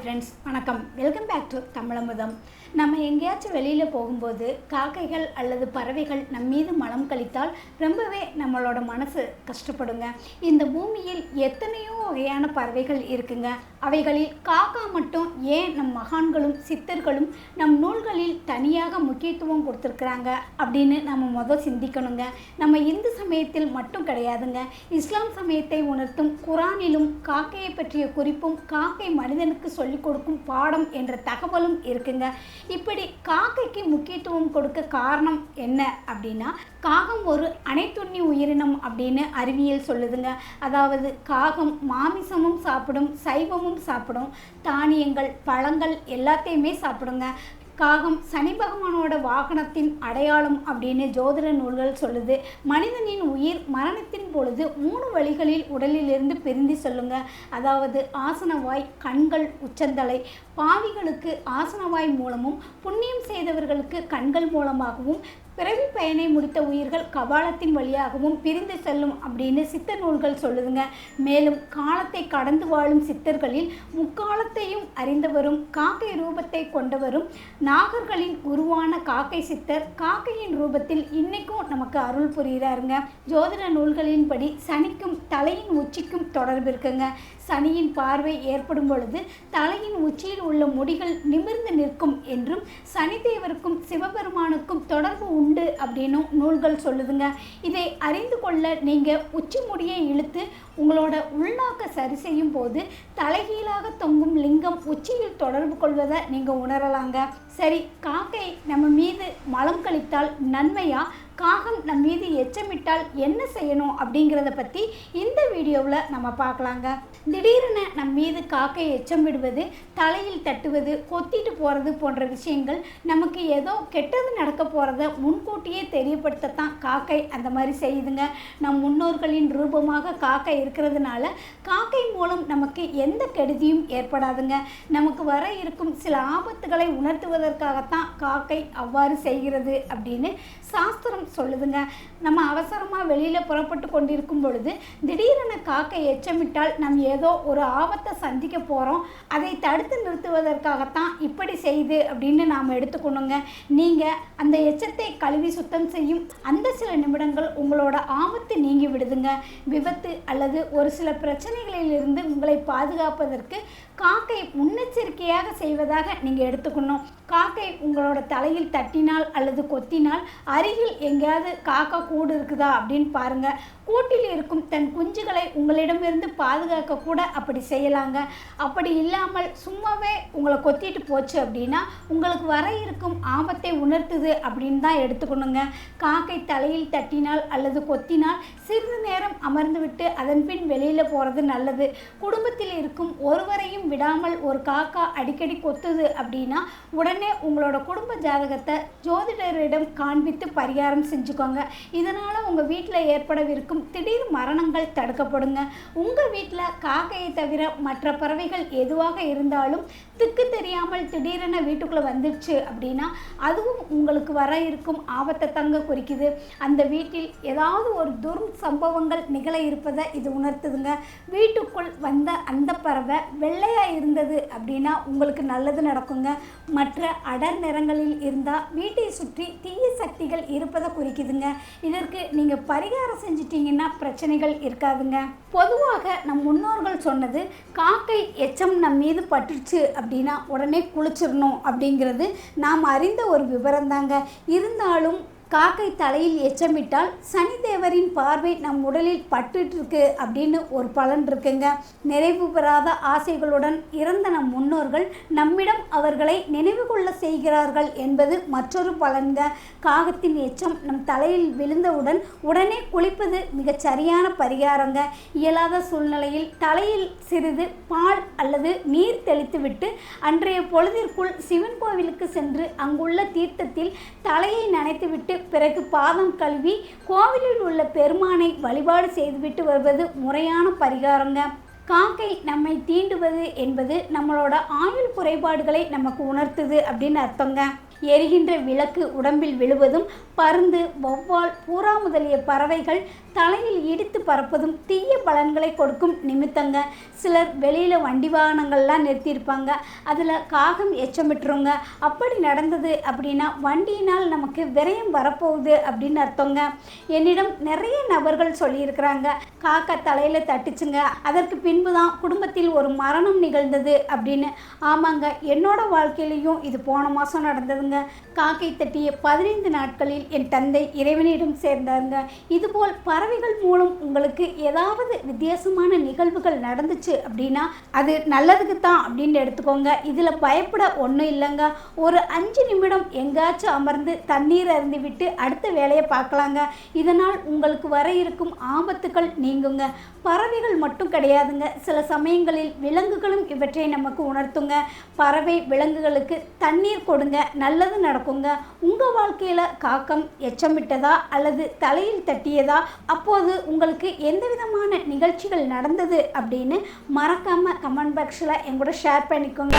Friends, வணக்கம். Welcome back to Tamilamudham. நம்ம எங்கேயாச்சும் வெளியில் போகும்போது காக்கைகள் அல்லது பறவைகள் நம் மீது மலம் கழித்தால் ரொம்பவே நம்மளோட மனசு கஷ்டப்படுங்க. இந்த பூமியில் எத்தனையோ வகையான பறவைகள் இருக்குங்க. அவைகளில் காக்கா மட்டும் ஏன் நம் மகான்களும் சித்தர்களும் நம் நூல்களில் தனியாக முக்கியத்துவம் கொடுத்துருக்குறாங்க அப்படின்னு நம்ம சிந்திக்கணுங்க. நம்ம இந்து சமயத்தில் மட்டும் கிடையாதுங்க, இஸ்லாம் சமயத்தை உணர்த்தும் குரானிலும் காக்கையை பற்றிய குறிப்பும் காக்கை மனிதனுக்கு சொல்லிக் கொடுக்கும் பாடம் என்ற தகவலும் இருக்குங்க. இப்படி காக்கைக்கு முக்கியத்துவம் கொடுக்க காரணம் என்ன அப்படின்னா, காகம் ஒரு அனைத்துண்ணி உயிரினம் அப்படின்னு அறிவியல் சொல்லுதுங்க. அதாவது காகம் மாமிசமும் சாப்பிடும், சைவமும் சாப்பிடும், தானியங்கள் பழங்கள் எல்லாத்தையுமே சாப்பிடுங்க. காகம் சனி பகவானோட வாகனத்தின் அடையாளம் அப்படின்னு ஜோதிட நூல்கள் சொல்லுது. மனிதனின் உயிர் மரணத்தின் பொழுது 3 வழிகளில் உடலிலிருந்து பிரிந்து சொல்லுங்க. அதாவது ஆசனவாய், கண்கள், உச்சந்தலை. பாவிகளுக்கு ஆசனவாய் மூலமும், புண்ணியம் செய்தவர்களுக்கு கண்கள் மூலமாகவும், பிறவி பயனை முடித்த உயிர்கள் கபாலத்தின் வழியாகவும் பிரிந்து செல்லும் அப்படின்னு சித்த நூல்கள் சொல்லுதுங்க. மேலும் காலத்தை கடந்து வாழும் சித்தர்களில் முக்காலத்தையும் அறிந்தவரும் காக்கை ரூபத்தை கொண்டவரும் நாகர்களின் உருவான காக்கை சித்தர் காக்கையின் ரூபத்தில் இன்னைக்கும் நமக்கு அருள் புரிகிறாருங்க. ஜோதிட நூல்களின்படி சனிக்கும் தலையின் உச்சிக்கும் தொடர்பு இருக்குங்க. சனியின் பார்வை ஏற்படும் பொழுது தலையின் உச்சியில் உள்ள முடிகள் நிமிர்ந்து நிற்கும் என்றும், சனிதேவருக்கும் சிவபெருமானுக்கும் தொடர்பு உண்டு அப்படின்னும் நூல்கள் சொல்லுதுங்க. இதை அறிந்து கொள்ள நீங்கள் உச்சி முடியை இழுத்து உங்களோட உள்நாக்க சரி செய்யும் போது தலைகீழாக தொங்கும் லிங்கம் உச்சியில் தொடர்பு கொள்வதை நீங்கள் உணரலாங்க. சரி, காக்கை நம்ம மீது மலம் கழித்தால் நன்மையா, காகம் நம் மீது எச்சமிட்டால் என்ன செய்யணும் அப்படிங்கிறத பற்றி இந்த வீடியோவில் நம்ம பார்க்கலாங்க. திடீரென நம் மீது காக்கை எச்சம் விடுவது, தலையில் தட்டுவது, கொத்திட்டு போகிறது போன்ற விஷயங்கள் நமக்கு ஏதோ கெட்டது நடக்க போகிறத முன்கூட்டியே தெரியப்படுத்தத்தான் காக்கை அந்த மாதிரி செய்யுதுங்க. நம் முன்னோர்களின் ரூபமாக காக்கை இருக்கிறதுனால காக்கை மூலம் நமக்கு எந்த கெடுதியும் ஏற்படாதுங்க. நமக்கு வர இருக்கும் சில ஆபத்துகளை உணர்த்துவதற்காகத்தான் காக்கை அவ்வாறு செய்கிறது அப்படின்னு சாஸ்திரம் சொல்லுதுங்க. நம்ம அவசரமாக வெளியில் புறப்பட்டு கொண்டிருக்கும் பொழுது திடீரென காக்கை எச்சமிட்டால் நம்ம ஏதோ ஒரு ஆபத்தை சந்திக்க போகிறோம், அதை தடுத்து நிறுத்துவதற்காகத்தான் இப்படி செய்யுது அப்படின்னு நாம் எடுத்துக்கணுங்க. நீங்கள் அந்த எச்சத்தை கழுவி சுத்தம் செய்யும் அந்த சில நிமிடங்கள் உங்களோட ஆபத்து நீங்கி விடுதுங்க. விபத்து அல்லது ஒரு சில பிரச்சனைகளிலிருந்து உங்களை பாதுகாப்பதற்கு காக்கை முன்னெச்சரிக்கையாக செய்வதாக நீங்கள் எடுத்துக்கணும். காக்கை உங்களோட தலையில் தட்டினால் அல்லது கொத்தினால் அருகில் எங்கேயாவது காக்கா கூடு இருக்குதா அப்படின்னு பாருங்கள். கூட்டில் இருக்கும் தன் குஞ்சுகளை உங்களிடமிருந்து பாதுகாக்க கூட அப்படி செய்யலாங்க. அப்படி இல்லாமல் சும்மாவே உங்களை கொத்திட்டு போச்சு அப்படின்னா உங்களுக்கு வர இருக்கும் ஆபத்தை உணர்த்துது அப்படின்னு தான் எடுத்துக்கணுங்க. காக்கை தலையில் தட்டினால் அல்லது கொத்தினால் சிறிது நேரம் அமர்ந்து விட்டு அதன் பின் வெளியில் போகிறது நல்லது. குடும்பத்தில் இருக்கும் ஒருவரையும் விடாமல் ஒரு காக்கா அடிக்கடி கொத்துது அப்படின்னா உடனே உங்களோட குடும்ப ஜாதகத்தை ஜோதிடரிடம் காண்பித்து பரிகாரம் செஞ்சுக்கோங்க. இதனால் உங்கள் வீட்டில் ஏற்படவிருக்கும் திடீர் மரணங்கள் தடுக்கப்படுங்க. உங்கள் வீட்டில் காக்கையை தவிர மற்ற பறவைகள் எதுவாக இருந்தாலும் திக்கு தெரியாமல் திடீரென வீட்டுக்குள்ளே வந்துடுச்சு அப்படின்னா அதுவும் உங்களுக்கு வர இருக்கும் ஆபத்தை தங்க குறிக்குது. அந்த வீட்டில் ஏதாவது ஒரு சம்பவங்கள் நிகழ இருப்பதை இது உணர்த்துதுங்க. வீட்டுக்குள் வந்த அந்த பறவை வெள்ளையாக இருந்தது அப்படின்னா உங்களுக்கு நல்லது நடக்குங்க. மற்ற அடர் நிறங்களில் இருந்தால் வீட்டை சுற்றி தீய சக்திகள் இருப்பதை குறிக்குதுங்க. இதற்கு நீங்கள் பரிகாரம் செஞ்சிட்டிங்கன்னா பிரச்சனைகள் இருக்காதுங்க. பொதுவாக நம் முன்னோர்கள் சொன்னது, காக்கை எச்சம் நம் மீது பட்டுச்சு அப்படின்னா உடனே குளிச்சிடணும் அப்படிங்கிறது நாம் அறிந்த ஒரு விவரம் தாங்க. இருந்தாலும் காக்கை தலையில் எச்சமிட்டால் சனிதேவரின் பார்வை நம் உடலில் பட்டுருக்கு அப்படின்னு ஒரு பலன் இருக்குங்க. நிறைவு பெறாத ஆசைகளுடன் இறந்த நம் முன்னோர்கள் நம்மிடம் அவர்களை நினைவு கொள்ள செய்கிறார்கள் என்பது மற்றொரு பலன்க. காகத்தின் எச்சம் நம் தலையில் விழுந்தவுடன் உடனே குளிப்பது மிகச் சரியான பரிகாரங்க. இயலாத சூழ்நிலையில் தலையில் சிறிது பால் அல்லது நீர் தெளித்துவிட்டு அன்றைய பொழுதிற்குள் சிவன் கோவிலுக்கு சென்று அங்குள்ள தீர்த்தத்தில் தலையை நனைத்துவிட்டு பிறகு பாதம் கழுவி கோவிலில் உள்ள பெருமானை வழிபாடு செய்துவிட்டு வருவது முறையான பரிகாரங்க. காக்கை நம்மை தீண்டுவது என்பது நம்மளோட ஆயுள் குறைபாடுகளை நமக்கு உணர்த்துது அப்படின்னு அர்த்தங்க. எரிகின்ற விளக்கு உடம்பில் விழுவதும், பருந்து, வௌவால், பூரா முதலிய பறவைகள் தலையில் இடித்து பறப்பதும் தீய பலன்களை கொடுக்கும் நிமித்தங்க. சிலர் வெளியில் வண்டி வாகனங்கள்லாம் நிறுத்தியிருப்பாங்க, அதில் காகம் எச்சமிட்டுருங்க. அப்படி நடந்தது அப்படின்னா வண்டியினால் நமக்கு விரயம் வரப்போகுது அப்படின்னு அர்த்தங்க. என்னிடம் நிறைய நபர்கள் சொல்லியிருக்கிறாங்க, காக்கா தலையில் தட்டுச்சுங்க, அதற்கு பின்பு தான் குடும்பத்தில் ஒரு மரணம் நிகழ்ந்தது அப்படின்னு. ஆமாங்க, என்னோட வாழ்க்கையிலையும் இது போன மாதம் நடந்ததுங்க. காக்கை தட்டிய 15 நாட்களில் என் தந்தை இறைவனிடம் சேர்ந்தாருங்க. இதுபோல் பறவைகள் மூலம் உங்களுக்கு ஏதாவது வித்தியாசமான நிகழ்வுகள் நடந்துச்சு அப்படின்னா அது நல்லதுக்கு தான் அப்படின்னு எடுத்துக்கோங்க. இதில் பயப்பட ஒன்றும் இல்லைங்க. ஒரு 5 நிமிடம் எங்காச்சும் அமர்ந்து தண்ணீர் அருந்தி விட்டு அடுத்த வேலையை பார்க்கலாங்க. இதனால் உங்களுக்கு வர இருக்கும் ஆபத்துக்கள் நீங்குங்க. பறவைகள் மட்டும் கிடையாதுங்க, சில சமயங்களில் விலங்குகளும் இவற்றை நமக்கு உணர்த்துங்க. பறவை விலங்குகளுக்கு தண்ணீர் கொடுங்க, நல்லது நடக்குங்க. உங்கள் வாழ்க்கையில் காக்கம் எச்சமிட்டதா அல்லது தலையில் தட்டியதா, அப்போது உங்களுக்கு எந்த விதமான நிகழ்ச்சிகள் நடந்தது அப்படின்னு மறக்காமல் கமெண்ட் பாக்ஸில் என் கூட ஷேர் பண்ணிக்கோங்க.